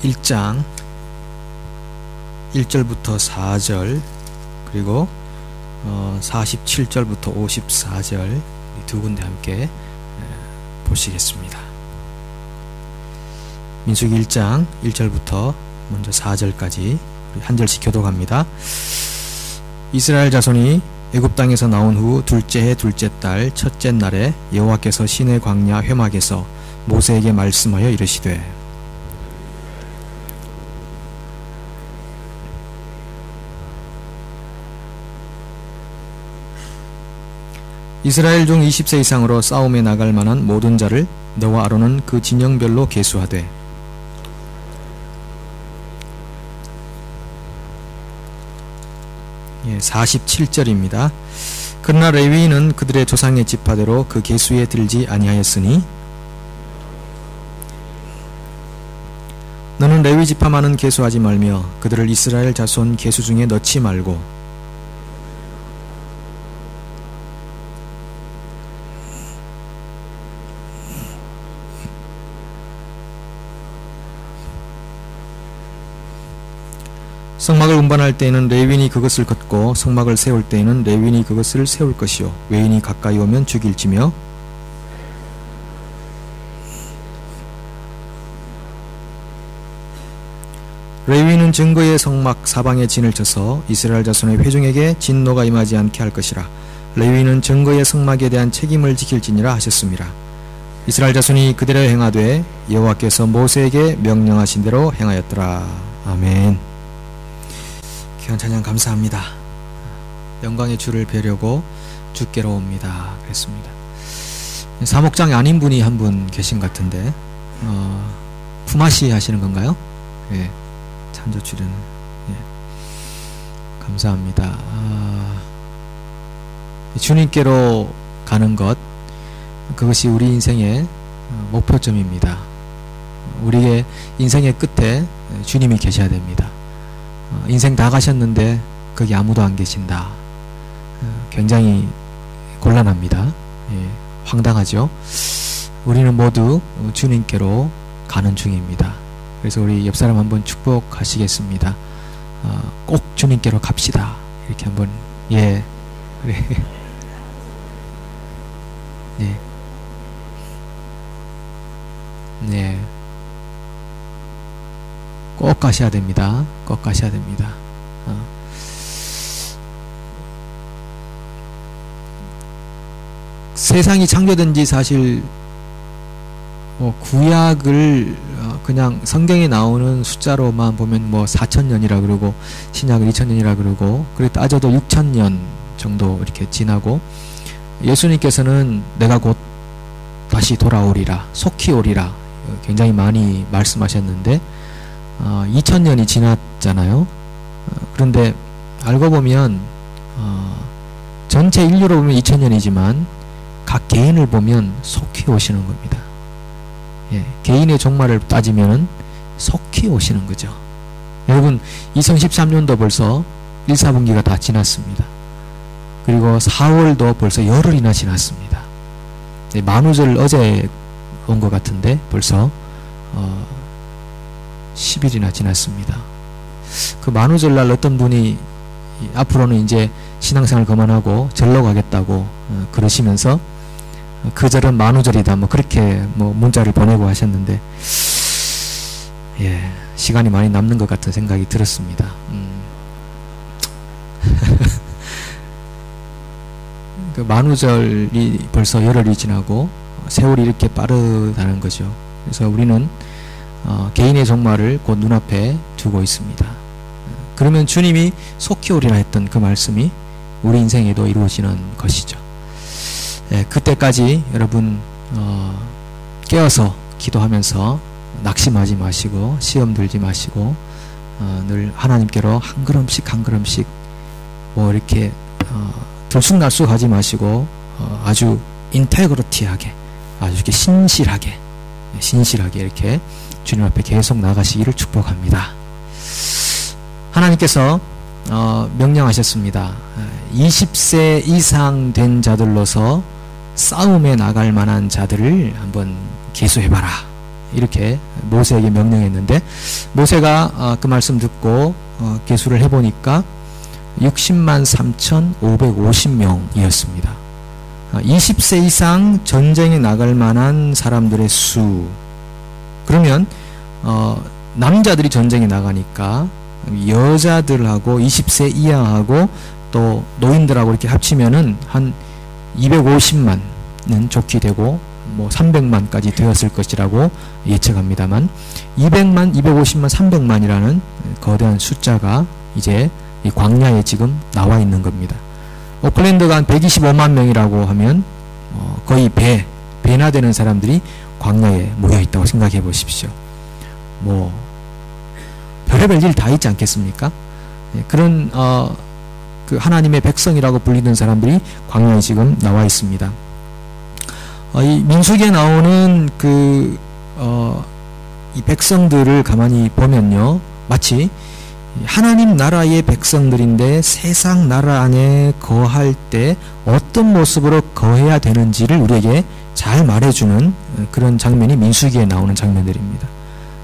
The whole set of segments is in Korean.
1장 1절부터 4절 그리고 47절부터 54절 두 군데 함께 보시겠습니다. 민수기 1장 1절부터 먼저 4절까지 한 절씩 교독합니다. 이스라엘 자손이 애굽 땅에서 나온 후 둘째 해 둘째 달 첫째 날에 여호와께서 시내 광야 회막에서 모세에게 말씀하여 이르시되 이스라엘 중 20세 이상으로 싸움에 나갈 만한 모든 자를 너와 아론은 그 진영별로 계수하되 47절입니다. 그러나 레위인은 그들의 조상의 지파대로 그 계수에 들지 아니하였으니 너는 레위 지파만은 계수하지 말며 그들을 이스라엘 자손 계수 중에 넣지 말고 성막을 운반할 때에는 레위인이 그것을 걷고 성막을 세울 때에는 레위인이 그것을 세울 것이요 외인이 가까이 오면 죽일지며 레위인은 증거의 성막 사방에 진을 쳐서 이스라엘 자손의 회중에게 진노가 임하지 않게 할 것이라. 레위인은 증거의 성막에 대한 책임을 지킬지니라 하셨습니다. 이스라엘 자손이 그대로 행하되 여호와께서 모세에게 명령하신 대로 행하였더라. 아멘. 귀한 찬양 감사합니다. 영광의 주를 뵈려고 주께로 옵니다. 그랬습니다. 사목장이 아닌 분이 한 분 계신 것 같은데 품앗이 하시는 건가요? 예, 찬조 출연. 예, 감사합니다. 주님께로 가는 것, 그것이 우리 인생의 목표점입니다. 우리의 인생의 끝에 주님이 계셔야 됩니다. 인생 다 가셨는데 거기 아무도 안 계신다. 굉장히 곤란합니다. 예, 황당하죠. 우리는 모두 주님께로 가는 중입니다. 그래서 우리 옆 사람 한번 축복하시겠습니다. 꼭 주님께로 갑시다. 이렇게 한번. 예, 그래. 예, 네. 꼭 가셔야 됩니다. 꼭 가셔야 됩니다. 세상이 창조된 지 사실 구약을 그냥 성경에 나오는 숫자로만 보면 4,000년이라 그러고 신약을 2,000년이라 그러고 그래 따져도 6,000년 정도 이렇게 지나고 예수님께서는 내가 곧 다시 돌아오리라, 속히 오리라 굉장히 많이 말씀하셨는데 2000년이 지났잖아요. 그런데 알고 보면 전체 인류로 보면 2000년이지만 각 개인을 보면 속히 오시는 겁니다. 예, 개인의 종말을 따지면 속히 오시는 거죠. 여러분 2013년도 벌써 1, 4분기가 다 지났습니다. 그리고 4월도 벌써 열흘이나 지났습니다. 네, 만우절 어제 온 것 같은데 벌써 10일이나 지났습니다. 그 만우절날 어떤 분이 앞으로는 이제 신앙생활 그만하고 절로 가겠다고 그러시면서 그 절은 만우절이다 그렇게 문자를 보내고 하셨는데 예, 시간이 많이 남는 것 같은 생각이 들었습니다. 그 만우절이 벌써 열흘이 지나고 세월이 이렇게 빠르다는 거죠. 그래서 우리는 개인의 종말을 곧 눈앞에 두고 있습니다. 그러면 주님이 속히 오리라 했던 그 말씀이 우리 인생에도 이루어지는 것이죠. 예, 그때까지 여러분 깨어서 기도하면서 낙심하지 마시고 시험 들지 마시고 늘 하나님께로 한 걸음씩 한 걸음씩 이렇게 들쑥날쑥 하지 마시고 아주 인테그리티하게 아주 이렇게 신실하게 이렇게 주님 앞에 계속 나가시기를 축복합니다. 하나님께서 명령하셨습니다. 20세 이상 된 자들로서 싸움에 나갈 만한 자들을 한번 계수해봐라. 이렇게 모세에게 명령했는데 모세가 그 말씀 듣고 계수를 해보니까 60만 3,550명이었습니다. 20세 이상 전쟁에 나갈 만한 사람들의 수. 그러면 남자들이 전쟁에 나가니까 여자들하고 20세 이하하고 또 노인들하고 이렇게 합치면은 한 250만은 좋게 되고 뭐 300만까지 되었을 것이라고 예측합니다만 200만, 250만, 300만이라는 거대한 숫자가 이제 이 광야에 지금 나와 있는 겁니다. 오클랜드가 한 125만 명이라고 하면 거의 배나 되는 사람들이 광야에 모여 있다고 생각해 보십시오. 뭐 별의별 일 다 있지 않겠습니까? 그런 그 하나님의 백성이라고 불리는 사람들이 광야에 지금 나와 있습니다. 이 민수기에 나오는 이 백성들을 가만히 보면요, 마치 하나님 나라의 백성들인데 세상 나라 안에 거할 때 어떤 모습으로 거해야 되는지를 우리에게 잘 말해주는 그런 장면이 민수기에 나오는 장면들입니다.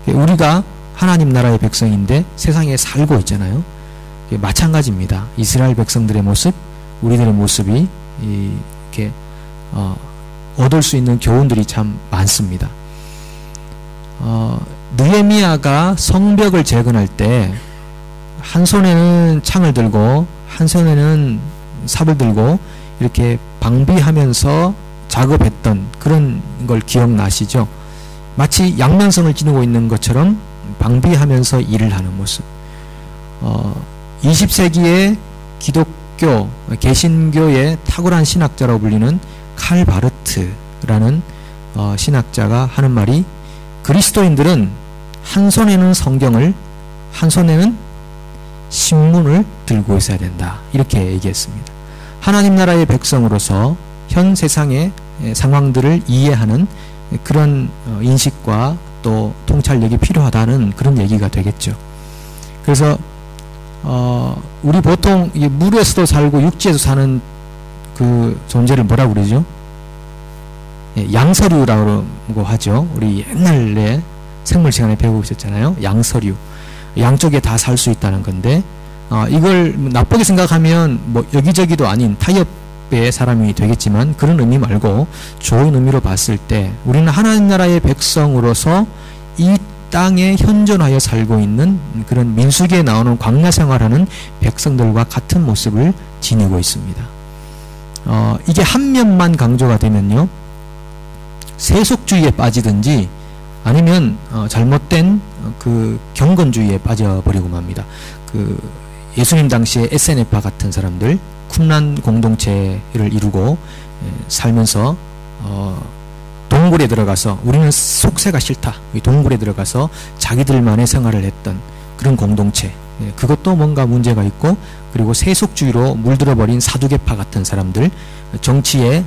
우리가 하나님 나라의 백성인데 세상에 살고 있잖아요. 마찬가지입니다. 이스라엘 백성들의 모습, 우리들의 모습이 이렇게 얻을 수 있는 교훈들이 참 많습니다. 느헤미야가 성벽을 재건할 때 한 손에는 창을 들고 한 손에는 삽을 들고 이렇게 방비하면서 작업했던 그런 걸 기억나시죠? 마치 양면성을 지니고 있는 것처럼 방비하면서 일을 하는 모습. 20세기의 기독교, 개신교의 탁월한 신학자라고 불리는 칼 바르트라는 신학자가 하는 말이, 그리스도인들은 한 손에는 성경을, 한 손에는 신문을 들고 있어야 된다, 이렇게 얘기했습니다. 하나님 나라의 백성으로서 현 세상의 상황들을 이해하는 그런 인식과 또 통찰력이 필요하다는 그런 얘기가 되겠죠. 그래서 우리 보통 물에서도 살고 육지에서 사는 그 존재를 뭐라고 그러죠? 양서류라고 하죠. 우리 옛날에 생물 시간에 배우고 있었잖아요. 양서류. 양쪽에 다 살 수 있다는 건데, 이걸 나쁘게 생각하면 뭐 여기저기도 아닌 타협의 사람이 되겠지만, 그런 의미 말고 좋은 의미로 봤을 때 우리는 하나님 나라의 백성으로서 이 땅에 현존하여 살고 있는 그런 민수기에 나오는 광야 생활하는 백성들과 같은 모습을 지니고 있습니다. 이게 한 면만 강조가 되면요, 세속주의에 빠지든지 아니면 잘못된 그 경건주의에 빠져버리고 맙니다. 그 예수님 당시에 SNF파 같은 사람들, 쿰란 공동체를 이루고 살면서 동굴에 들어가서 우리는 속세가 싫다, 동굴에 들어가서 자기들만의 생활을 했던 그런 공동체, 그것도 뭔가 문제가 있고, 그리고 세속주의로 물들어버린 사두개파 같은 사람들, 정치에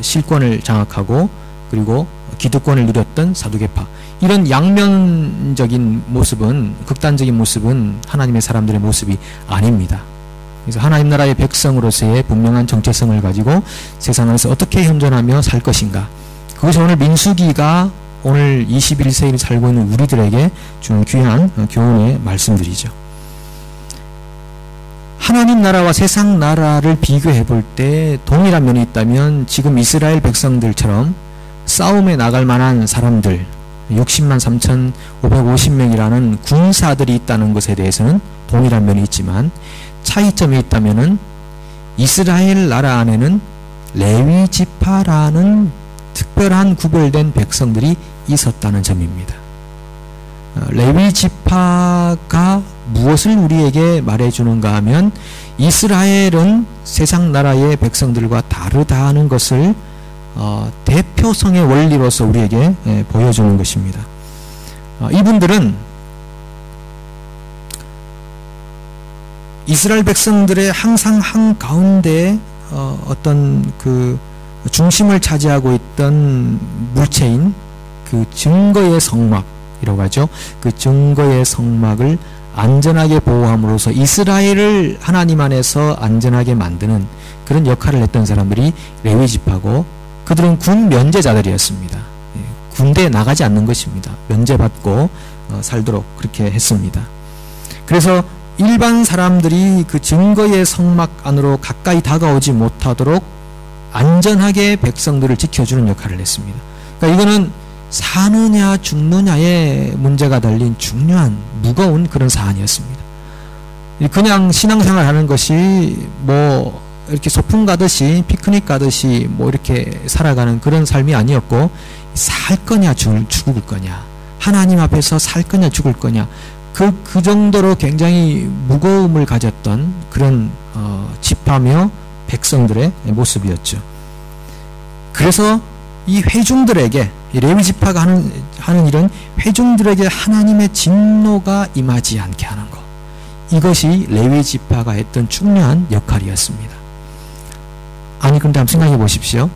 실권을 장악하고 그리고 기득권을 누렸던 사두개파, 이런 양면적인 모습은, 극단적인 모습은 하나님의 사람들의 모습이 아닙니다. 그래서 하나님 나라의 백성으로서의 분명한 정체성을 가지고 세상 안에서 어떻게 현존하며 살 것인가, 그것이 오늘 민수기가 오늘 21세기를 살고 있는 우리들에게 주는 귀한 교훈의 말씀들이죠. 하나님 나라와 세상 나라를 비교해 볼 때 동일한 면이 있다면, 지금 이스라엘 백성들처럼 싸움에 나갈 만한 사람들 60만 3,550명이라는 군사들이 있다는 것에 대해서는 동일한 면이 있지만, 차이점이 있다면은 이스라엘 나라 안에는 레위 지파라는 특별한 구별된 백성들이 있었다는 점입니다. 레위 지파가 무엇을 우리에게 말해주는가 하면, 이스라엘은 세상 나라의 백성들과 다르다는 것을 대표성의 원리로서 우리에게 보여주는 것입니다. 이분들은 이스라엘 백성들의 항상 한가운데 어떤 그 중심을 차지하고 있던 물체인 그 증거의 성막이라고 하죠. 그 증거의 성막을 안전하게 보호함으로써 이스라엘을 하나님 안에서 안전하게 만드는 그런 역할을 했던 사람들이 레위 지파고, 그들은 군 면제자들이었습니다. 군대에 나가지 않는 것입니다. 면제받고 살도록 그렇게 했습니다. 그래서 일반 사람들이 그 증거의 성막 안으로 가까이 다가오지 못하도록 안전하게 백성들을 지켜주는 역할을 했습니다. 그러니까 이거는 사느냐 죽느냐의 문제가 달린 중요한 무거운 그런 사안이었습니다. 그냥 신앙생활 하는 것이 뭐 이렇게 소풍 가듯이 피크닉 가듯이 뭐 이렇게 살아가는 그런 삶이 아니었고, 살 거냐 죽을 거냐, 하나님 앞에서 살 거냐 죽을 거냐, 그 정도로 굉장히 무거움을 가졌던 그런 지파며 백성들의 모습이었죠. 그래서 이 회중들에게, 이 레위 지파가 하는 일은 회중들에게 하나님의 진노가 임하지 않게 하는 것, 이것이 레위 지파가 했던 중요한 역할이었습니다. 아니 근데 한번 생각해 보십시오.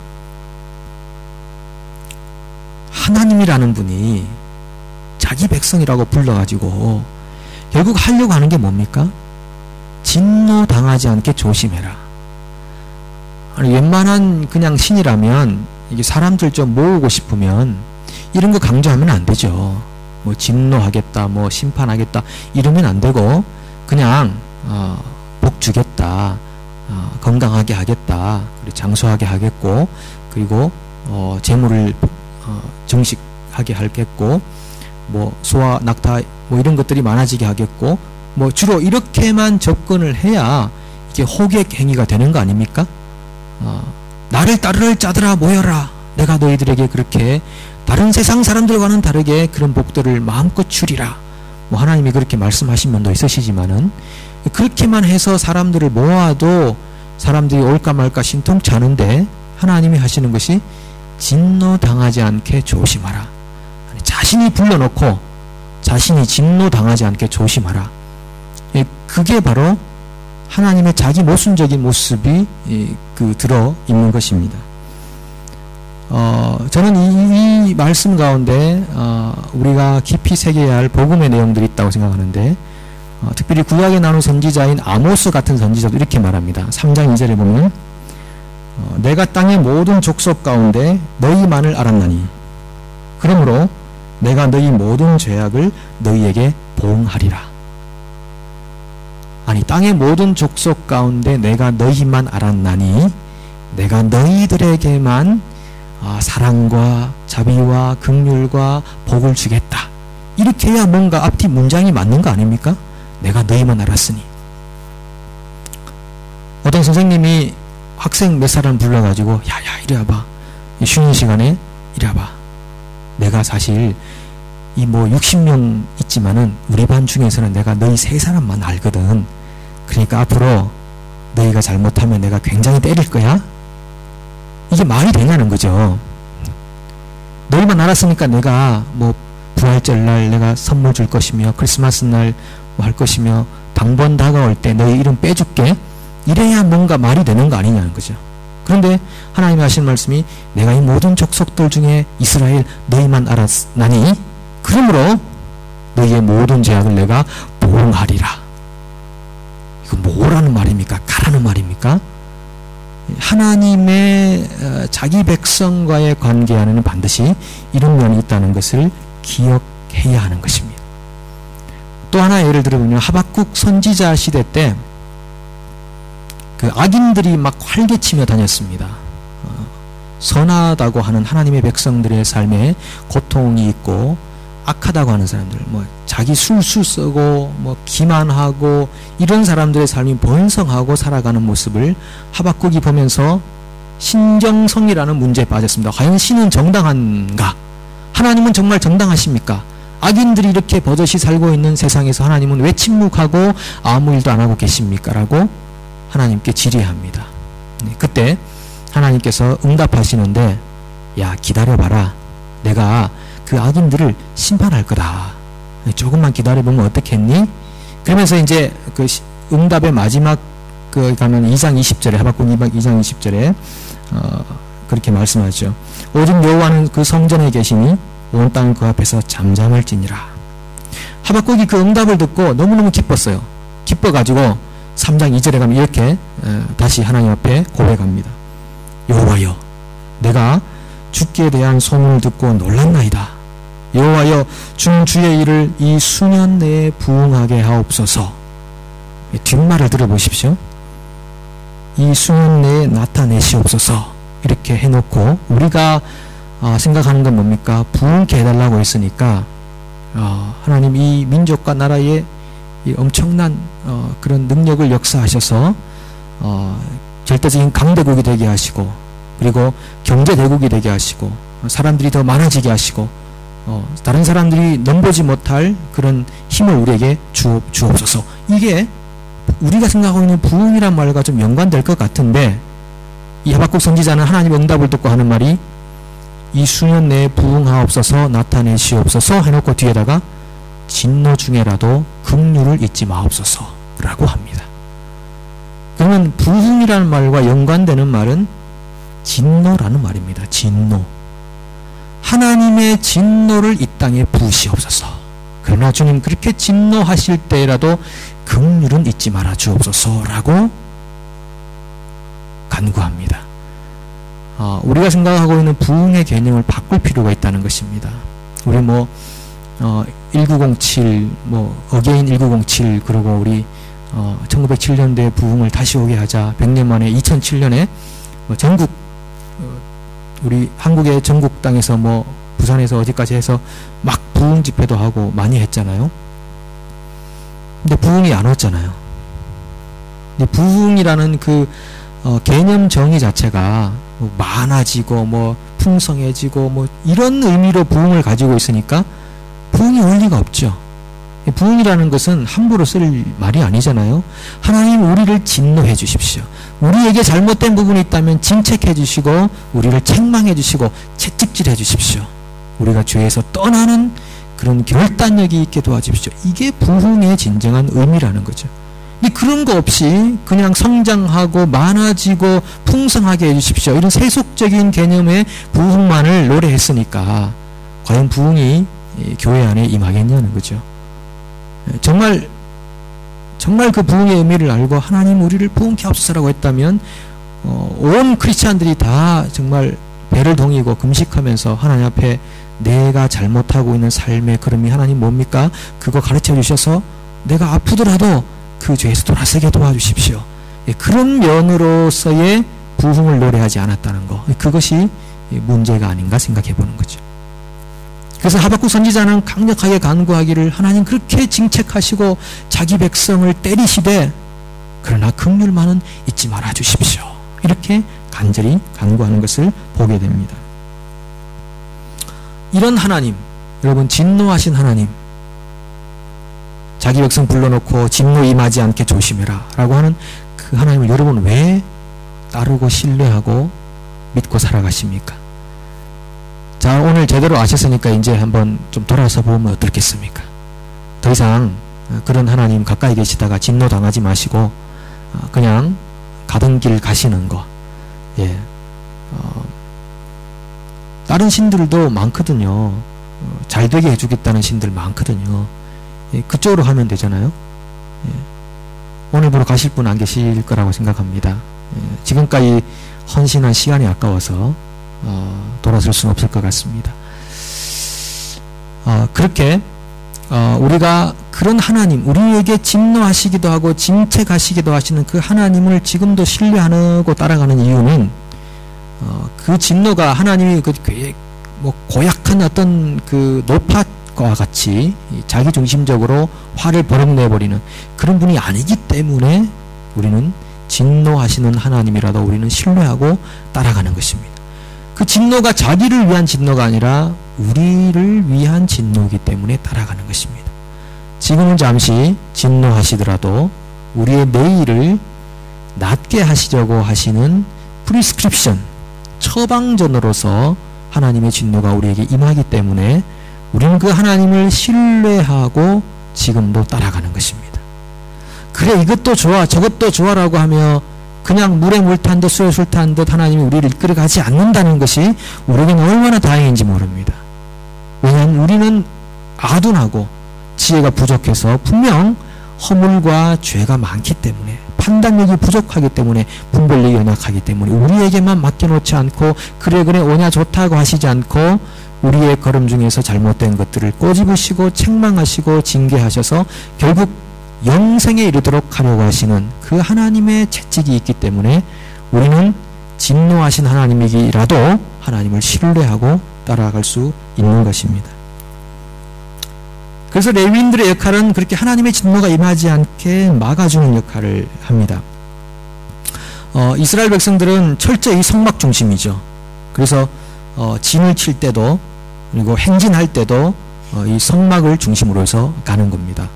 하나님이라는 분이 자기 백성이라고 불러가지고 결국 하려고 하는 게 뭡니까? 진노 당하지 않게 조심해라. 아니 웬만한 그냥 신이라면 이게 사람들 좀 모으고 싶으면 이런 거 강조하면 안 되죠. 뭐 진노하겠다, 뭐 심판하겠다 이러면 안 되고, 그냥 복 주겠다, 건강하게 하겠다, 그리고 장수하게 하겠고, 그리고 재물을 정식하게 하겠고, 뭐 소와 낙타 뭐 이런 것들이 많아지게 하겠고, 뭐 주로 이렇게만 접근을 해야 이게 호객 행위가 되는 거 아닙니까? 나를 따를 자들아 모여라, 내가 너희들에게 그렇게 다른 세상 사람들과는 다르게 그런 복들을 마음껏 주리라, 뭐 하나님이 그렇게 말씀하신 면도 있으시지만은, 그렇게만 해서 사람들을 모아도 사람들이 올까 말까 신통치 않은데, 하나님이 하시는 것이 진노 당하지 않게 조심하라. 자신이 불러놓고 자신이 진노 당하지 않게 조심하라. 그게 바로 하나님의 자기 모순적인 모습이 들어 있는 것입니다. 저는 이 말씀 가운데 우리가 깊이 새겨야 할 복음의 내용들이 있다고 생각하는데, 특별히 구약에 나오는 선지자인 아모스 같은 선지자도 이렇게 말합니다. 3장 2절에 보면 내가 땅의 모든 족속 가운데 너희만을 알았나니 그러므로 내가 너희 모든 죄악을 너희에게 보응하리라. 아니 땅의 모든 족속 가운데 내가 너희만 알았나니 내가 너희들에게만 사랑과 자비와 긍휼과 복을 주겠다. 이렇게 해야 뭔가 앞뒤 문장이 맞는 거 아닙니까? 내가 너희만 알았으니. 어떤 선생님이 학생 몇 사람 불러가지고 야야 이리 와봐, 쉬는 시간에 이리 와봐, 내가 사실 이 뭐 60명 있지만은 우리 반 중에서는 내가 너희 3사람만 알거든. 그러니까 앞으로 너희가 잘못하면 내가 굉장히 때릴 거야. 이게 말이 되냐는 거죠. 너희만 알았으니까 내가 뭐 부활절날 내가 선물 줄 것이며 크리스마스 날 뭐 할 것이며 당번 다가올 때 너희 이름 빼줄게. 이래야 뭔가 말이 되는 거 아니냐는 거죠. 그런데 하나님이 하신 말씀이 내가 이 모든 족속들 중에 이스라엘 너희만 알았나니 그러므로 너희의 모든 죄악을 내가 보응하리라. 이거 뭐라는 말입니까? 가라는 말입니까? 하나님의 자기 백성과의 관계 안에는 반드시 이런 면이 있다는 것을 기억해야 하는 것입니다. 또 하나 예를 들어보면 하박국 선지자 시대 때 그 악인들이 막 활개치며 다녔습니다. 선하다고 하는 하나님의 백성들의 삶에 고통이 있고 악하다고 하는 사람들, 뭐 자기 술술 쓰고 뭐 기만하고 이런 사람들의 삶이 번성하고 살아가는 모습을 하박국이 보면서 신정성이라는 문제에 빠졌습니다. 과연 신은 정당한가? 하나님은 정말 정당하십니까? 악인들이 이렇게 버젓이 살고 있는 세상에서 하나님은 왜 침묵하고 아무 일도 안 하고 계십니까? 라고 하나님께 질의합니다. 그때 하나님께서 응답하시는데, 야 기다려봐라, 내가 그 악인들을 심판할 거다. 조금만 기다려보면 어떻겠니? 그러면서 이제 그 응답의 마지막 가면 2장 20절에 하박국 2장 20절에 그렇게 말씀하죠. 오직 여호와는 그 성전에 계시니 온 땅은 그 앞에서 잠잠할지니라. 하박국이 그 응답을 듣고 너무너무 기뻤어요. 기뻐가지고 3장 2절에 가면 이렇게 다시 하나님 앞에 고백합니다. 여호와여, 내가 주께 대한 소문을 듣고 놀랐나이다. 여호와여 주의 일을 이 수년 내에 부응하게 하옵소서. 뒷말을 들어보십시오. 이 수년 내에 나타내시옵소서. 이렇게 해놓고 우리가 생각하는 건 뭡니까? 부응케 해달라고 했으니까 하나님 이 민족과 나라에 이 엄청난 그런 능력을 역사하셔서 절대적인 강대국이 되게 하시고, 그리고 경제대국이 되게 하시고, 사람들이 더 많아지게 하시고, 다른 사람들이 넘보지 못할 그런 힘을 우리에게 주옵소서. 이게 우리가 생각하고 있는 부흥이란 말과 좀 연관될 것 같은데, 이 하박국 선지자는 하나님 응답을 듣고 하는 말이 이 수년 내에 부흥하옵소서 나타내시옵소서 해놓고 뒤에다가 진노 중에라도 긍휼을 잊지 마옵소서 라고 합니다. 그러면 부흥이라는 말과 연관되는 말은 진노라는 말입니다. 진노. 하나님의 진노를 이 땅에 부으시옵소서. 그러나 주님 그렇게 진노하실 때라도 긍휼은 잊지 말아 주옵소서라고 간구합니다. 우리가 생각하고 있는 부흥의 개념을 바꿀 필요가 있다는 것입니다. 우리 1907, 어게인 1907, 그리고 우리 1907년도에 부흥을 다시 오게 하자, 100년 만에 2007년에 전국, 우리 한국의 전국 땅에서 부산에서 어디까지 해서 막 부흥 집회도 하고 많이 했잖아요. 근데 부흥이 안 왔잖아요. 근데 부흥이라는 그 개념 정의 자체가 많아지고 풍성해지고 이런 의미로 부흥을 가지고 있으니까 부흥이 올 리가 없죠. 부흥이라는 것은 함부로 쓸 말이 아니잖아요. 하나님 우리를 진노해 주십시오. 우리에게 잘못된 부분이 있다면 징책해 주시고 우리를 책망해 주시고 채찍질해 주십시오. 우리가 죄에서 떠나는 그런 결단력이 있게 도와주십시오. 이게 부흥의 진정한 의미라는 거죠. 근데 그런 거 없이 그냥 성장하고 많아지고 풍성하게 해주십시오. 이런 세속적인 개념의 부흥만을 노래했으니까 과연 부흥이 교회 안에 임하겠냐는 거죠. 정말 그 부흥의 의미를 알고 하나님 우리를 부흥케 하옵소서라고 했다면 온 크리스찬들이 다 정말 배를 동이고 금식하면서 하나님 앞에 내가 잘못하고 있는 삶의 그름이 하나님 뭡니까? 그거 가르쳐 주셔서 내가 아프더라도 그 죄에서 돌아서게 도와주십시오. 그런 면으로서의 부흥을 노래하지 않았다는 거, 그것이 문제가 아닌가 생각해 보는 거죠. 그래서 하박국 선지자는 강력하게 간구하기를 하나님 그렇게 징책하시고 자기 백성을 때리시되 그러나 긍휼만은 잊지 말아 주십시오. 이렇게 간절히 간구하는 것을 보게 됩니다. 이런 하나님, 여러분 진노하신 하나님, 자기 백성 불러놓고 진노 임하지 않게 조심해라 라고 하는 그 하나님을 여러분 왜 따르고 신뢰하고 믿고 살아가십니까? 자, 오늘 제대로 아셨으니까 이제 한번 좀 돌아서 보면 어떻겠습니까? 더 이상 그런 하나님 가까이 계시다가 진노 당하지 마시고 그냥 가던 길 가시는 거. 다른 신들도 많거든요. 잘 되게 해주겠다는 신들 많거든요. 그쪽으로 하면 되잖아요. 오늘부로 가실 분 안 계실 거라고 생각합니다. 지금까지 헌신한 시간이 아까워서 돌아설 수는 없을 것 같습니다. 그렇게 우리가 그런 하나님, 우리에게 진노하시기도 하고 징책하시기도 하시는 그 하나님을 지금도 신뢰하고 따라가는 이유는 그 진노가 하나님이 고약한 어떤 그 노팥과 같이 자기중심적으로 화를 버럭내버리는 그런 분이 아니기 때문에 우리는 진노하시는 하나님이라도 우리는 신뢰하고 따라가는 것입니다. 그 진노가 자기를 위한 진노가 아니라 우리를 위한 진노이기 때문에 따라가는 것입니다. 지금은 잠시 진노하시더라도 우리의 내일을 낫게 하시려고 하시는 프리스크립션, 처방전으로서 하나님의 진노가 우리에게 임하기 때문에 우리는 그 하나님을 신뢰하고 지금도 따라가는 것입니다. 그래, 이것도 좋아 저것도 좋아라고 하며 그냥 물에 물 탄 듯 수에 술 탄 듯 하나님이 우리를 이끌어가지 않는다는 것이 우리에게는 얼마나 다행인지 모릅니다. 왜냐하면 우리는 아둔하고 지혜가 부족해서 분명 허물과 죄가 많기 때문에 판단력이 부족하기 때문에, 분별력이 연약하기 때문에 우리에게만 맡겨놓지 않고 그래 오냐 좋다고 하시지 않고 우리의 걸음 중에서 잘못된 것들을 꼬집으시고 책망하시고 징계하셔서 결국 영생에 이르도록 하려고 하시는 그 하나님의 채찍이 있기 때문에 우리는 진노하신 하나님이기라도 하나님을 신뢰하고 따라갈 수 있는 것입니다. 그래서 레위인들의 역할은 그렇게 하나님의 진노가 임하지 않게 막아주는 역할을 합니다. 이스라엘 백성들은 철저히 성막 중심이죠. 그래서 진을 칠 때도 그리고 행진할 때도 이 성막을 중심으로 해서 가는 겁니다.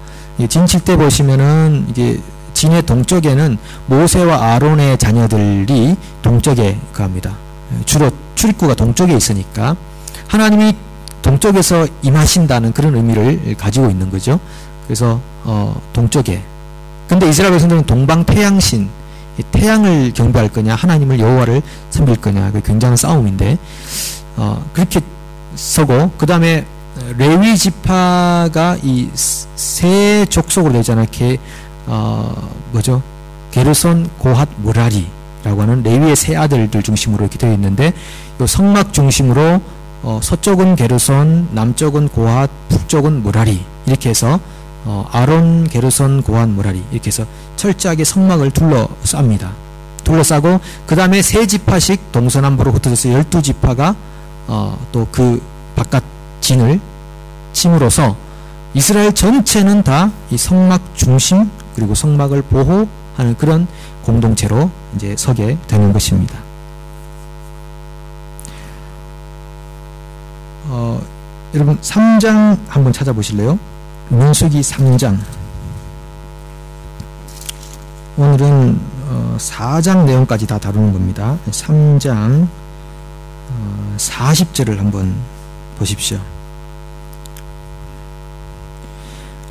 진 칠 때 보시면은 이게 진의 동쪽에는 모세와 아론의 자녀들이 동쪽에 갑니다. 주로 출입구가 동쪽에 있으니까 하나님이 동쪽에서 임하신다는 그런 의미를 가지고 있는 거죠. 그래서 동쪽에. 근데 이스라엘 백성들은 동방 태양신, 태양을 경배할 거냐 하나님을 여호와를 섬길 거냐, 그 굉장한 싸움인데 그렇게 서고, 그 다음에 레위 지파가 이 세 족속으로 되잖아요. 뭐죠? 게르손, 고핫, 무라리라고 하는 레위의 세 아들들 중심으로 이렇게 되어 있는데, 요 성막 중심으로 서쪽은 게르손, 남쪽은 고핫, 북쪽은 무라리, 이렇게 해서 아론, 게르손, 고핫, 무라리 이렇게 해서 철저하게 성막을 둘러쌉니다. 둘러싸고 그 다음에 세 지파씩 동서남북으로 흩어져서 12지파가 또 그 바깥 진을 침으로써 이스라엘 전체는 다 이 성막 중심 그리고 성막을 보호하는 그런 공동체로 이제 서게 되는 것입니다. 여러분 3장 한번 찾아보실래요? 민수기 3장. 오늘은 4장 내용까지 다 다루는 겁니다. 3장 40절을 한번 보십시오.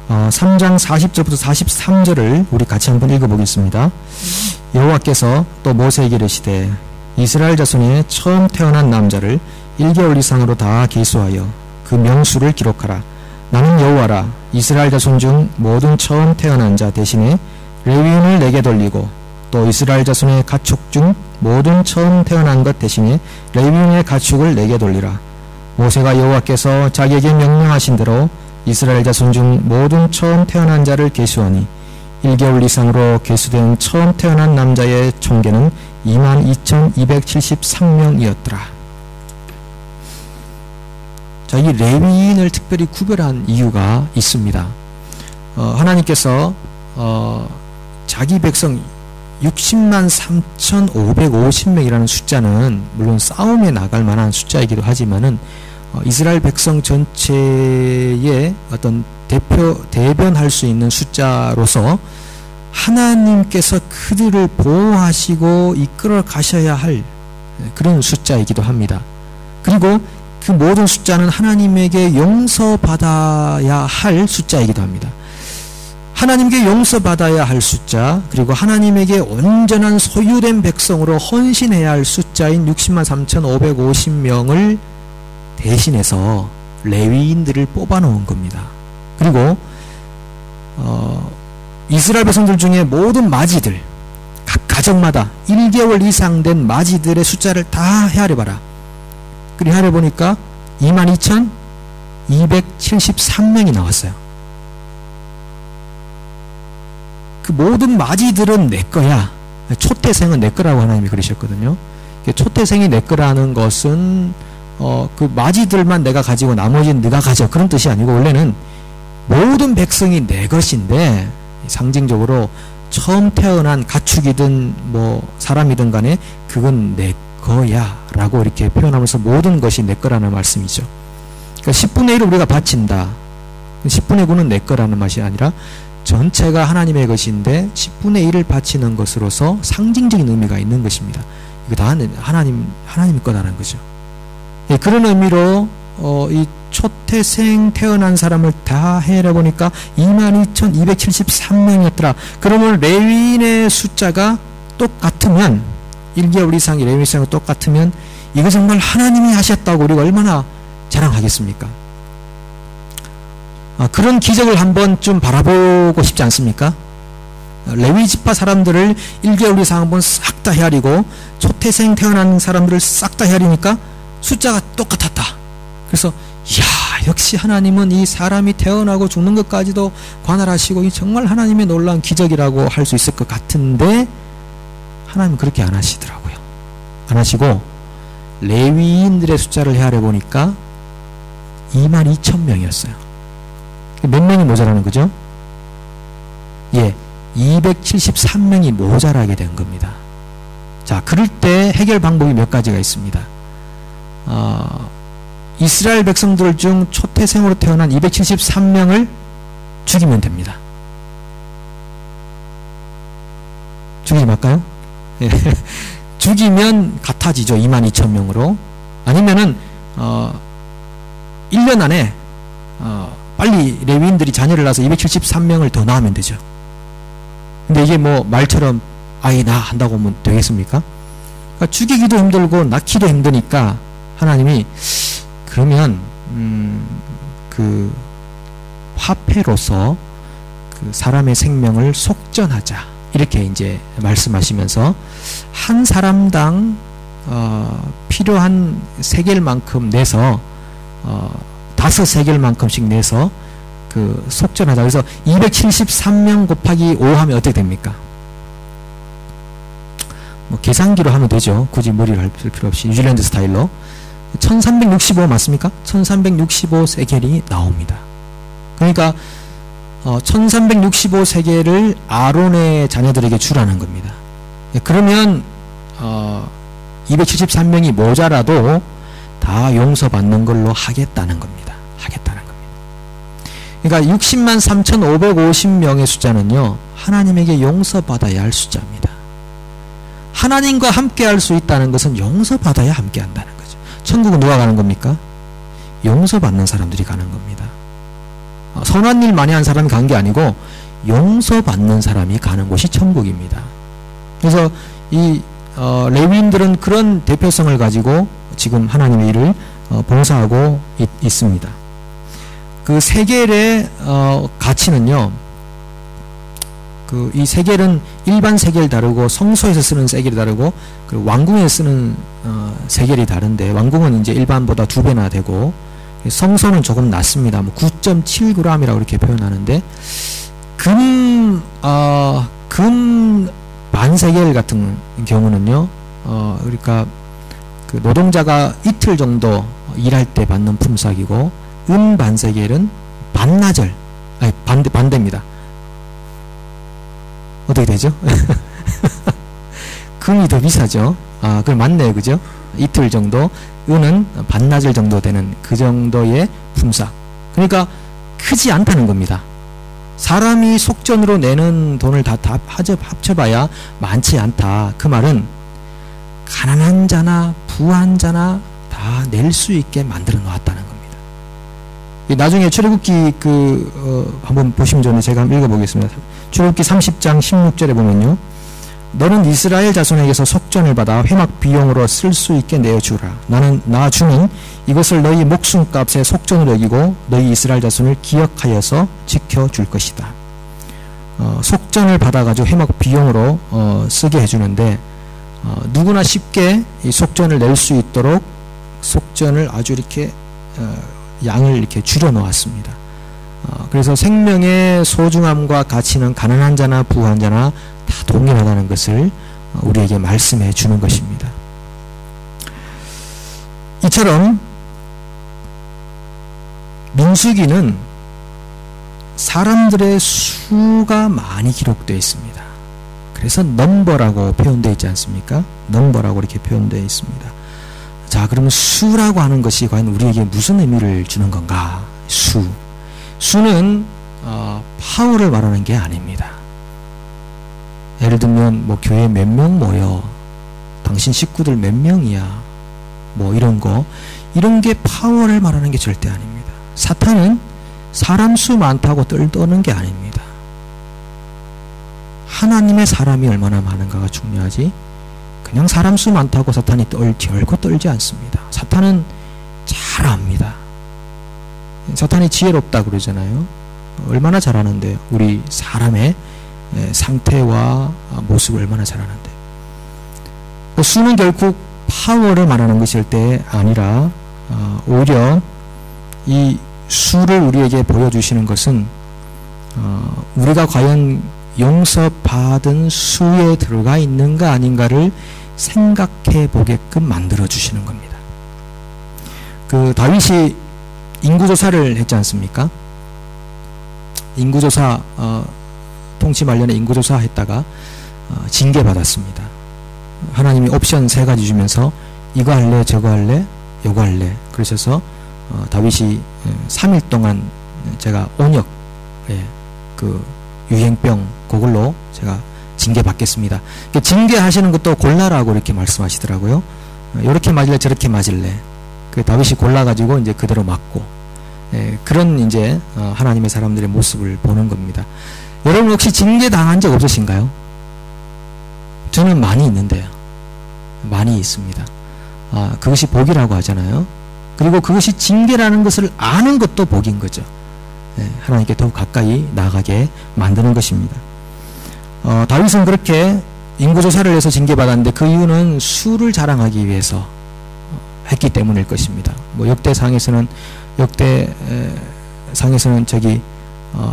3장 40절부터 43절을 우리 같이 한번 읽어보겠습니다. 여호와께서 또 모세에게 이르시되 이스라엘 자손의 처음 태어난 남자를 1개월 이상으로 다 계수하여 그 명수를 기록하라. 나는 여호와라. 이스라엘 자손 중 모든 처음 태어난 자 대신에 레위인을 내게 돌리고 또 이스라엘 자손의 가축 중 모든 처음 태어난 것 대신에 레위인의 가축을 내게 돌리라. 모세가 여호와께서 자기에게 명령하신 대로 이스라엘 자손 중 모든 처음 태어난 자를 계수하니 1개월 이상으로 계수된 처음 태어난 남자의 총계는 22,273명이었더라. 자, 이 레위인을 특별히 구별한 이유가 있습니다. 하나님께서 자기 백성 60만 3,550명이라는 숫자는 물론 싸움에 나갈 만한 숫자이기도 하지만은 이스라엘 백성 전체의 어떤 대변할 수 있는 숫자로서 하나님께서 그들을 보호하시고 이끌어 가셔야 할 그런 숫자이기도 합니다. 그리고 그 모든 숫자는 하나님에게 용서받아야 할 숫자이기도 합니다. 하나님께 용서받아야 할 숫자, 그리고 하나님에게 온전한 소유된 백성으로 헌신해야 할 숫자인 60만 3,550명을 대신해서 레위인들을 뽑아놓은 겁니다. 그리고 이스라엘 백성들 중에 모든 마지들, 각 가정마다 1개월 이상 된 마지들의 숫자를 다 헤아려봐라. 그리 헤아려보니까 22,273명이 나왔어요. 그 모든 마지들은 내 거야. 초태생은 내 거라고 하나님이 그러셨거든요. 초태생이 내 거라는 것은 그 마지들만 내가 가지고 나머지는 네가 가져, 그런 뜻이 아니고 원래는 모든 백성이 내 것인데, 상징적으로 처음 태어난 가축이든 뭐 사람이든 간에 그건 내 거야 라고 이렇게 표현하면서 모든 것이 내 거라는 말씀이죠. 그러니까 10분의 1을 우리가 바친다. 10분의 9는 내 거라는 맛이 아니라 전체가 하나님의 것인데 10분의 1을 바치는 것으로서 상징적인 의미가 있는 것입니다. 이거 다 하나님 거다라는 거죠. 예, 그런 의미로 이 초태생 태어난 사람을 다 헤아려보니까 22,273명이었더라. 그러면 레위인의 숫자가 똑같으면, 1개월 이상의 레위인 숫자가 똑같으면 이거 정말 하나님이 하셨다고 우리가 얼마나 자랑하겠습니까? 그런 기적을 한번 좀 바라보고 싶지 않습니까? 레위 지파 사람들을 1개월 이상 한번 싹 다 헤아리고 초태생 태어난 사람들을 싹 다 헤아리니까 숫자가 똑같았다. 그래서 이야, 역시 하나님은 이 사람이 태어나고 죽는 것까지도 관할하시고 정말 하나님의 놀라운 기적이라고 할 수 있을 것 같은데 하나님은 그렇게 안 하시더라고요. 안 하시고 레위인들의 숫자를 헤아려 보니까 22,000명이었어요. 몇 명이 모자라는 거죠? 예, 273명이 모자라게 된 겁니다. 자, 그럴 때 해결 방법이 몇 가지가 있습니다. 이스라엘 백성들 중 초태생으로 태어난 273명을 죽이면 됩니다. 죽이지 말까요? 예. 죽이면 같아지죠. 22,000명으로. 아니면은 1년 안에 빨리 레위인들이 자녀를 낳아서 273명을 더 낳으면 되죠. 근데 이게 뭐 말처럼 아이 낳아 한다고 하면 되겠습니까? 그러니까 죽이기도 힘들고 낳기도 힘드니까 하나님이 그러면 그 화폐로서 그 사람의 생명을 속전하자 이렇게 이제 말씀하시면서 한 사람당 필요한 세겔만큼 내서 5세겔만큼씩 내서 그 속전하자. 그래서 273명 곱하기 5 하면 어떻게 됩니까? 뭐 계산기로 하면 되죠. 굳이 머리를 할 필요 없이 뉴질랜드 스타일로 1365 맞습니까? 1365 세겔이 나옵니다. 그러니까 1365 세겔을 아론의 자녀들에게 주라는 겁니다. 그러면 273명이 모자라도 다 용서받는 걸로 하겠다는 겁니다. 하겠다는 겁니다. 그러니까 60만 3,550명의 숫자는요, 하나님에게 용서받아야 할 숫자입니다. 하나님과 함께 할 수 있다는 것은 용서받아야 함께 한다는 거죠. 천국은 누가 가는 겁니까? 용서받는 사람들이 가는 겁니다. 선한 일 많이 한 사람이 간 게 아니고 용서받는 사람이 가는 곳이 천국입니다. 그래서 이 레위인들은 그런 대표성을 가지고 지금 하나님의 일을 봉사하고 있습니다. 그 세겔의 가치는요, 이 세겔은 일반 세겔 다르고 성소에서 쓰는 세겔이 다르고 그리고 왕궁에서 쓰는 세겔이 다른데, 왕궁은 이제 일반보다 2배나 되고 성소는 조금 낮습니다. 뭐 9.7g이라고 이렇게 표현하는데, 금 반세겔 같은 경우는요, 그러니까 그 노동자가 이틀 정도 일할 때 받는 품삯이고, 은 반세겔은 반나절, 아니 반대입니다. 어떻게 되죠? 금이 더 비싸죠. 그럼 맞네요, 그죠? 이틀 정도, 은은 반나절 정도 되는 그 정도의 품삯. 그러니까 크지 않다는 겁니다. 사람이 속전으로 내는 돈을 다 합쳐봐야 많지 않다. 그 말은 가난한 자나 부한 자나 다 낼 수 있게 만들어 놓았다는 겁니다. 나중에 출애굽기 한번 보시면 전에 제가 한번 읽어보겠습니다. 출애굽기 30장 16절에 보면요, 너는 이스라엘 자손에게서 속전을 받아 회막 비용으로 쓸 수 있게 내어주라. 나 주는 이것을 너희 목숨값의 속전으로 여기고 너희 이스라엘 자손을 기억하여서 지켜줄 것이다. 속전을 받아가지고 회막 비용으로 쓰게 해주는데, 누구나 쉽게 이 속전을 낼 수 있도록 속전을 아주 이렇게 양을 이렇게 줄여 놓았습니다. 그래서 생명의 소중함과 가치는 가난한 자나 부한 자나 다 동일하다는 것을 우리에게 말씀해 주는 것입니다. 이처럼 민수기는 사람들의 수가 많이 기록되어 있습니다. 그래서 넘버라고 표현되어 있지 않습니까? 넘버라고 이렇게 표현되어 있습니다. 자, 그러면 수라고 하는 것이 과연 우리에게 무슨 의미를 주는 건가? 수는 파워를 말하는 게 아닙니다. 예를 들면 뭐 교회 몇 명 모여, 당신 식구들 몇 명이야, 뭐 이런 게 파워를 말하는 게 절대 아닙니다. 사탄은 사람 수 많다고 떠는 게 아닙니다. 하나님의 사람이 얼마나 많은가가 중요하지, 그냥 사람 수 많다고 사탄이 결코 떨지 않습니다. 사탄은 잘 압니다. 사탄이 지혜롭다 그러잖아요. 얼마나 잘 아는데요. 우리 사람의 상태와 모습을 얼마나 잘 아는데. 수는 결국 파워를 말하는 것일 때 아니라 오히려 이 수를 우리에게 보여주시는 것은 우리가 과연 용서받은 수에 들어가 있는가 아닌가를 생각해 보게끔 만들어 주시는 겁니다. 그 다윗이 인구조사를 했지 않습니까? 인구조사 통치 말년에 인구조사 했다가 징계받았습니다. 하나님이 옵션 3가지 주면서 이거 할래 저거 할래 요거 할래 그러셔서 다윗이 3일 동안 제가 온역 그 유행병 그걸로 제가 징계받겠습니다. 그러니까 징계하시는 것도 골라라고 이렇게 말씀하시더라고요. 이렇게 맞을래 저렇게 맞을래. 그 다윗이 골라가지고 이제 그대로 맞고 그런 이제 하나님의 사람들의 모습을 보는 겁니다. 여러분 혹시 징계 당한 적 없으신가요? 저는 많이 있는데요. 많이 있습니다. 그것이 복이라고 하잖아요. 그리고 그것이 징계라는 것을 아는 것도 복인 거죠. 하나님께 더욱 가까이 나가게 만드는 것입니다. 다윗은 그렇게 인구조사를 해서 징계받았는데 그 이유는 수를 자랑하기 위해서 했기 때문일 것입니다. 뭐 역대상에서는 저기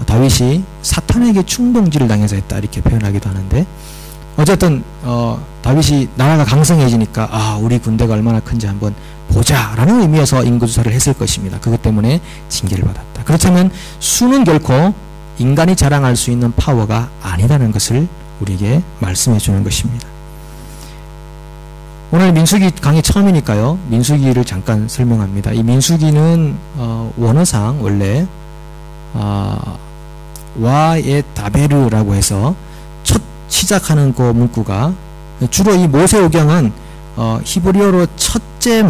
다윗이 사탄에게 충동질을 당해서 했다 이렇게 표현하기도 하는데 어쨌든 다윗이 나라가 강성해지니까 우리 군대가 얼마나 큰지 한번 보자라는 의미에서 인구조사를 했을 것입니다. 그것 때문에 징계를 받았다. 그렇다면 수는 결코 인간이 자랑할 수 있는 파워가 아니라는 것을 우리에게 말씀해 주는 것입니다. 오늘 민수기 강의 처음이니까요. 민수기를 잠깐 설명합니다. 이 민수기는 원어상 원래 와에 다베르라고 해서 첫 시작하는 그 문구가 주로 이 모세오경은 히브리어로 첫째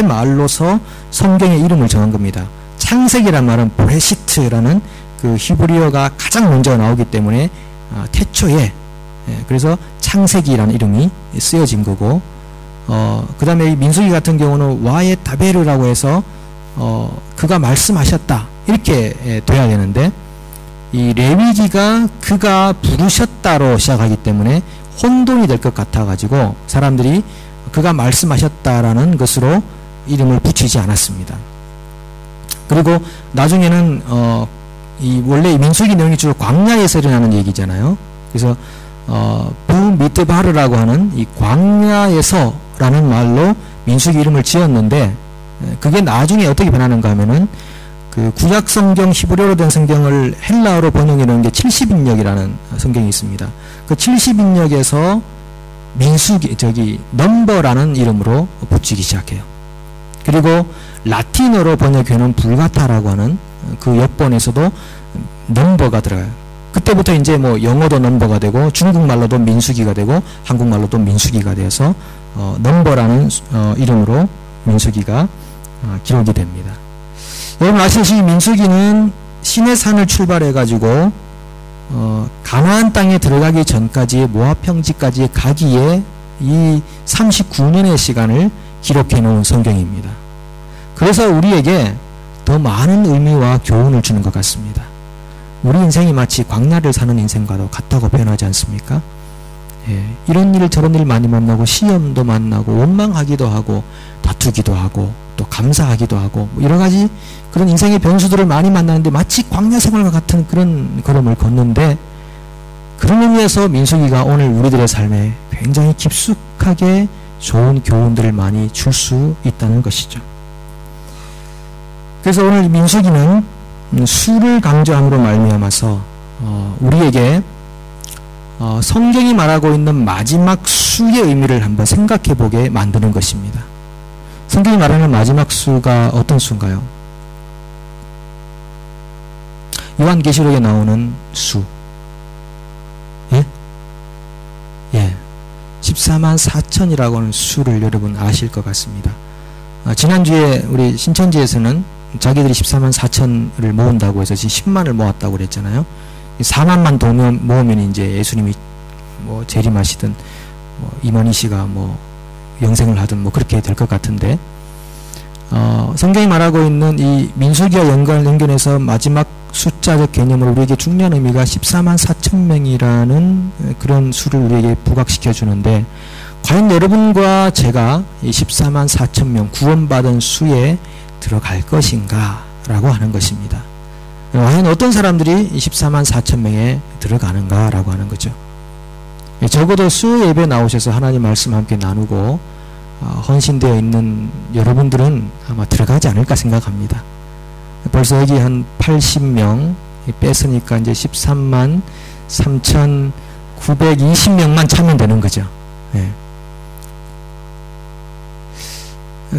말로서 성경의 이름을 정한 겁니다. 창세기란 말은 브레시트라는 그 히브리어가 가장 먼저 나오기 때문에 태초에 그래서 창세기라는 이름이 쓰여진 거고 그 다음에 이 민수기 같은 경우는 와에 다베르라고 해서 그가 말씀하셨다 이렇게 돼야 되는데 이 레위기가 그가 부르셨다로 시작하기 때문에 혼돈이 될 것 같아 가지고 사람들이 그가 말씀하셨다라는 것으로 이름을 붙이지 않았습니다. 그리고 나중에는 원래 이 민수기 내용이 주로 광야에서 일어나는 얘기잖아요. 그래서 부미드바르라고 하는 이 광야에서라는 말로 민수기 이름을 지었는데 그게 나중에 어떻게 변하는가 하면은 그 구약 성경 히브리어로 된 성경을 헬라어로 번역해 놓은 게 70인역이라는 성경이 있습니다. 그 70인역에서 민수기 넘버라는 이름으로 붙이기 시작해요. 그리고 라틴어로 번역해 놓은 불가타라고 하는 그 역본에서도 넘버가 들어가요. 그때부터 이제 뭐 영어도 넘버가 되고 중국말로도 민수기가 되고 한국말로도 민수기가 되어서 넘버라는 이름으로 민수기가 기록이 됩니다. 여러분 아시다시피 민수기는 시내산을 출발해 가지고 가나안 땅에 들어가기 전까지 모압 평지까지 가기에 이 39년의 시간을 기록해 놓은 성경입니다. 그래서 우리에게 더 많은 의미와 교훈을 주는 것 같습니다. 우리 인생이 마치 광야를 사는 인생과도 같다고 표현하지 않습니까? 이런 일 저런 일 많이 만나고 시험도 만나고 원망하기도 하고 다투기도 하고 또 감사하기도 하고 뭐 여러 가지 그런 인생의 변수들을 많이 만나는데 마치 광야 생활과 같은 그런 걸음을 걷는데 그런 의미에서 민수기가 오늘 우리들의 삶에 굉장히 깊숙하게 좋은 교훈들을 많이 줄 수 있다는 것이죠. 그래서 오늘 민수기는 수를 강조함으로 말미암아서 우리에게 성경이 말하고 있는 마지막 수의 의미를 한번 생각해 보게 만드는 것입니다. 성경이 말하는 마지막 수가 어떤 수인가요? 요한계시록에 나오는 수. 예? 14만 4천이라고 하는 수를 여러분 아실 것 같습니다. 지난주에 우리 신천지에서는 자기들이 14만 4천을 모은다고 해서 지금 10만을 모았다고 그랬잖아요. 4만만 더 모으면 이제 예수님이 뭐 재림하시든 뭐 이만희 씨가 뭐 영생을 하든 뭐 그렇게 될 것 같은데 성경이 말하고 있는 이 민수기와 연결해서 마지막 숫자적 개념으로 우리에게 중요한 의미가 14만 4천 명이라는 그런 수를 우리에게 부각시켜 주는데, 과연 여러분과 제가 이 14만 4천 명 구원받은 수에 들어갈 것인가 라고 하는 것입니다. 과연 어떤 사람들이 14만 4천 명에 들어가는가 라고 하는 거죠. 적어도 수 예배 나오셔서 하나님 말씀 함께 나누고 헌신되어 있는 여러분들은 아마 들어가지 않을까 생각합니다. 벌써 여기 한 80명 뺐으니까 이제 13만 3,920명만 차면 되는 거죠. 예.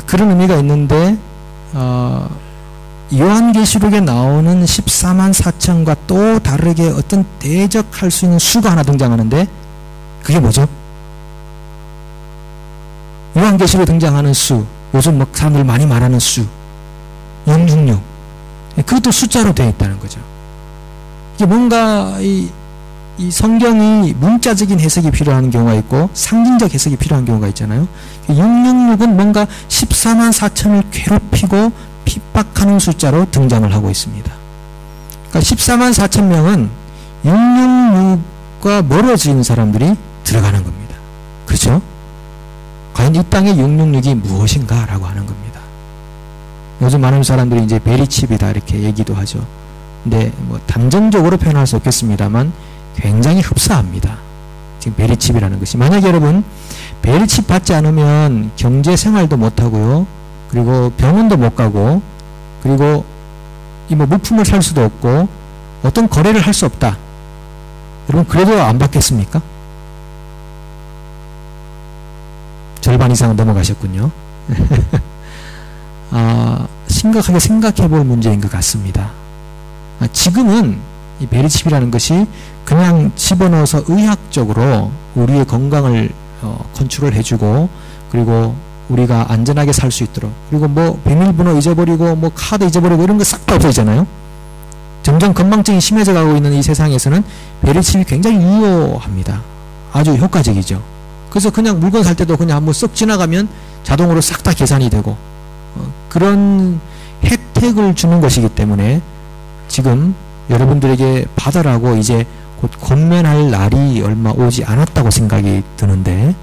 그런 의미가 있는데, 요한계시록에 나오는 14만 4천과 또 다르게 어떤 대적할 수 있는 수가 하나 등장하는데, 그게 뭐죠? 요한계시록에 등장하는 수, 요즘 막 사람들 많이 말하는 수, 666. 그것도 숫자로 되어 있다는 거죠. 이게 뭔가 이 성경이 문자적인 해석이 필요한 경우가 있고 상징적 해석이 필요한 경우가 있잖아요. 666은 뭔가 14만 4천을 괴롭히고 핍박하는 숫자로 등장을 하고 있습니다. 그러니까 14만 4천 명은 666과 멀어진 사람들이 들어가는 겁니다. 그렇죠? 과연 이 땅의 666이 무엇인가 라고 하는 겁니다. 요즘 많은 사람들이 이제 베리칩이다 이렇게 얘기도 하죠. 근데 뭐 단정적으로 표현할 수 없겠습니다만 굉장히 흡사합니다. 지금 베리칩이라는 것이. 만약에 여러분 베리칩 받지 않으면 경제 생활도 못 하고요. 그리고 병원도 못 가고, 그리고 이 뭐 물품을 살 수도 없고 어떤 거래를 할 수 없다. 여러분 그래도 안 받겠습니까? 절반 이상은 넘어가셨군요. 심각하게 생각해 볼 문제인 것 같습니다. 지금은 이 베리칩이라는 것이 그냥 집어넣어서 의학적으로 우리의 건강을 컨트롤 해주고, 그리고 우리가 안전하게 살 수 있도록, 그리고 뭐 비밀번호 잊어버리고 뭐 카드 잊어버리고 이런 거 싹 다 없어지잖아요. 점점 건망증이 심해져 가고 있는 이 세상에서는 베리칩이 굉장히 유효합니다. 아주 효과적이죠. 그래서 그냥 물건 살 때도 그냥 한번 쓱 지나가면 자동으로 싹 다 계산이 되고, 그런 혜택을 주는 것이기 때문에 지금 여러분들에게 받으라고 이제 곧 권면할 날이 얼마 오지 않았다고 생각이 드는데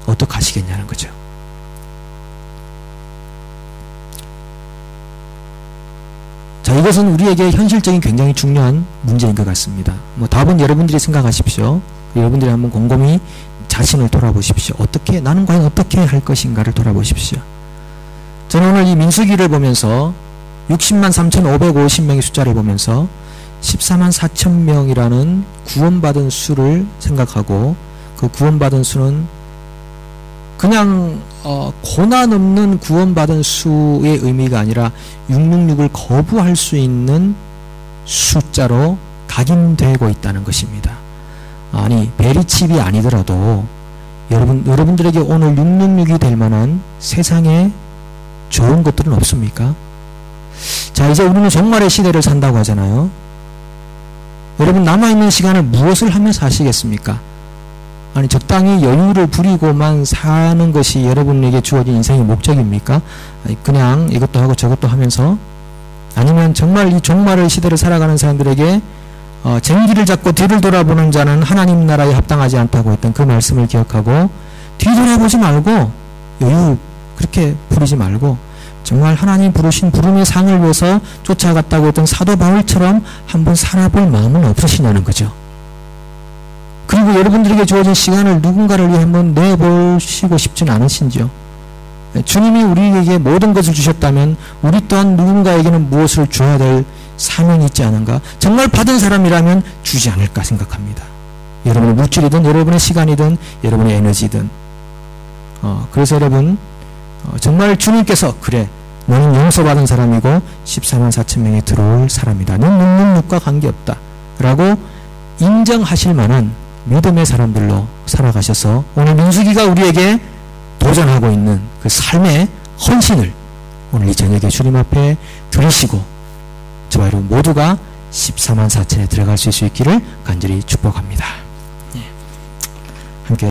어떡하시겠냐는 거죠. 자, 이것은 우리에게 현실적인 굉장히 중요한 문제인 것 같습니다. 뭐 답은 여러분들이 생각하십시오. 여러분들이 한번 곰곰이 자신을 돌아보십시오. 어떻게, 나는 과연 어떻게 할 것인가를 돌아보십시오. 저는 오늘 이 민수기를 보면서 60만 3,550명의 숫자를 보면서 14만 4천 명이라는 구원받은 수를 생각하고, 그 구원받은 수는 그냥 고난 없는 구원받은 수의 의미가 아니라 666을 거부할 수 있는 숫자로 각인되고 있다는 것입니다. 아니, 베리칩이 아니더라도 여러분들에게 오늘 666이 될 만한 세상에 좋은 것들은 없습니까? 자, 이제 우리는 종말의 시대를 산다고 하잖아요. 여러분, 남아있는 시간을 무엇을 하며 사시겠습니까? 아니, 적당히 여유를 부리고만 사는 것이 여러분에게 주어진 인생의 목적입니까? 아니, 그냥 이것도 하고 저것도 하면서, 아니면 정말 이 종말의 시대를 살아가는 사람들에게 쟁기를 잡고 뒤를 돌아보는 자는 하나님 나라에 합당하지 않다고 했던 그 말씀을 기억하고, 뒤돌아보지 말고 여유 그렇게 부리지 말고 정말 하나님 부르신 부름의 상을 위해서 쫓아갔다고 했던 사도 바울처럼 한번 살아볼 마음은 없으시냐는 거죠. 그리고 여러분들에게 주어진 시간을 누군가를 위해 한번 내보시고 싶진 않으신지요? 주님이 우리에게 모든 것을 주셨다면 우리 또한 누군가에게는 무엇을 줘야 될 사명이 있지 않은가? 정말 받은 사람이라면 주지 않을까 생각합니다. 여러분의 물질이든 여러분의 시간이든 여러분의 에너지든. 그래서 여러분, 정말 주님께서 그래, 너는 용서받은 사람이고 14만 4천 명에 들어올 사람이다. 너는 666과 관계없다 라고 인정하실 만한 믿음의 사람들로 살아가셔서 오늘 민수기가 우리에게 도전하고 있는 그 삶의 헌신을 오늘 이 저녁에 주님 앞에 들으시고 저와 여러분 모두가 14만 4천에 들어갈 수 있기를 간절히 축복합니다. 함께